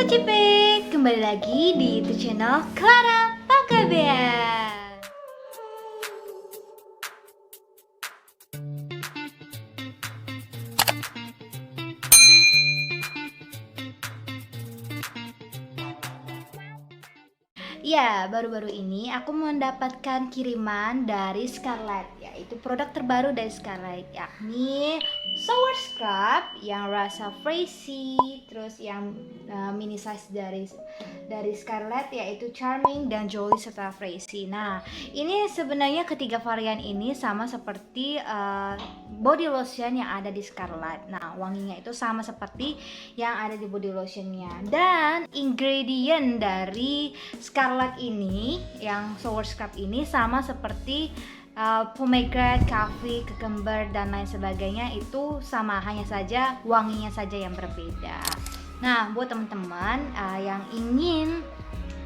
Cipik, kembali lagi di YouTube channel Clara Pakabea. Ya, baru-baru ini aku mendapatkan kiriman dari Scarlett, yaitu produk terbaru dari Scarlett, yakni shower scrub yang rasa frizzy, terus yang mini size dari Scarlett, yaitu charming dan jolly serta frizzy. Nah, ini sebenarnya ketiga varian ini sama seperti body lotion yang ada di Scarlett. Nah, wanginya itu sama seperti yang ada di body lotionnya, dan ingredient dari Scarlett ini yang shower scrub ini sama seperti pomegranate, coffee, cucumber dan lain sebagainya, itu sama, hanya saja wanginya saja yang berbeda. Nah, buat teman-teman yang ingin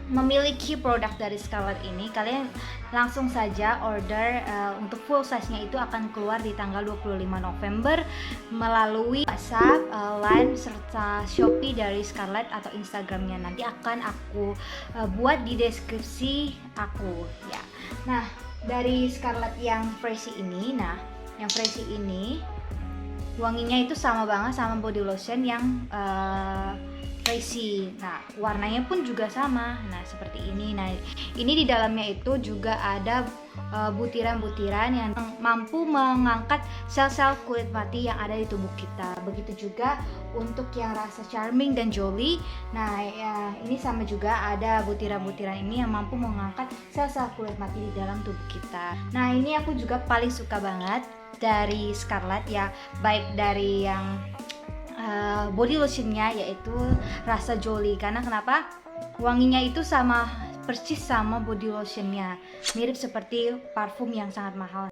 memiliki produk dari Scarlett ini, kalian langsung saja order. Untuk full size-nya itu akan keluar di tanggal 25 November melalui WhatsApp, Line serta Shopee dari Scarlett atau Instagramnya. Nanti akan aku buat di deskripsi aku ya. Nah, dari Scarlett yang frizzy ini, wanginya itu sama banget sama body lotion yang frizzy. Nah, warnanya pun juga sama. Nah, seperti ini. Nah, ini di dalamnya itu juga ada butiran-butiran yang mampu mengangkat sel-sel kulit mati yang ada di tubuh kita. Begitu juga untuk yang rasa charming dan jolly. Nah, ya, ini sama juga, ada butiran-butiran ini yang mampu mengangkat sel-sel kulit mati di dalam tubuh kita. Nah, ini aku juga paling suka banget dari Scarlett ya, baik dari yang body lotionnya yaitu rasa jolly. Karena kenapa? Wanginya itu sama persis sama body lotionnya, mirip seperti parfum yang sangat mahal.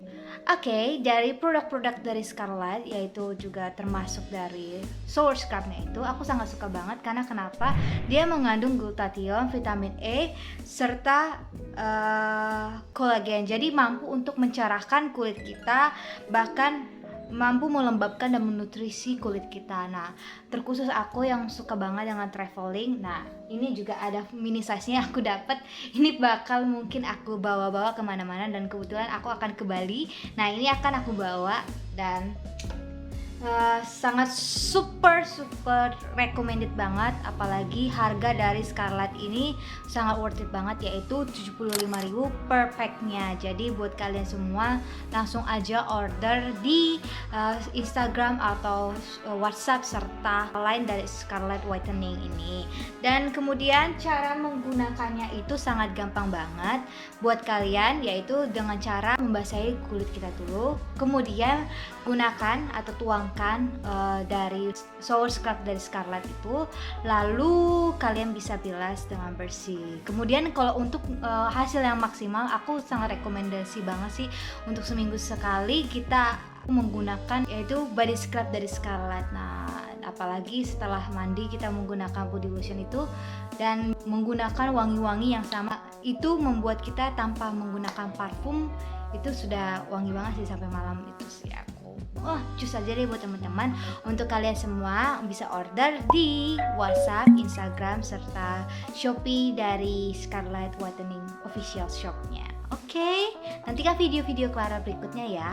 Oke, dari produk-produk dari Scarlett, yaitu juga termasuk dari shower scrubnya itu, aku sangat suka banget. Karena kenapa? Dia mengandung glutathione, vitamin E, serta kolagen. Jadi mampu untuk mencerahkan kulit kita, bahkan mampu melembabkan dan menutrisi kulit kita. Nah, terkhusus aku yang suka banget dengan traveling. Nah, ini juga ada mini size-nya aku dapat. Ini bakal mungkin aku bawa-bawa kemana-mana, dan kebetulan aku akan ke Bali. Nah, ini akan aku bawa dan sangat super recommended banget. Apalagi harga dari Scarlett ini sangat worth it banget, yaitu 75.000 per packnya. Jadi buat kalian semua langsung aja order di Instagram atau WhatsApp serta Line dari Scarlett Whitening ini. Dan kemudian cara menggunakannya itu sangat gampang banget buat kalian, yaitu dengan cara membasahi kulit kita dulu, kemudian gunakan atau tuangkan dari shower scrub dari Scarlett itu, lalu kalian bisa bilas dengan bersih. Kemudian kalau untuk hasil yang maksimal, aku sangat rekomendasi banget sih untuk seminggu sekali kita menggunakan yaitu body scrub dari Scarlett. Nah, apalagi setelah mandi kita menggunakan body lotion itu dan menggunakan wangi-wangi yang sama, itu membuat kita tanpa menggunakan parfum itu sudah wangi banget sih sampai malam itu sih aku. Cus aja deh buat teman-teman. Untuk kalian semua bisa order di WhatsApp, Instagram serta Shopee dari Scarlett Whitening official shopnya. Oke, nantikan video-video Clara berikutnya ya.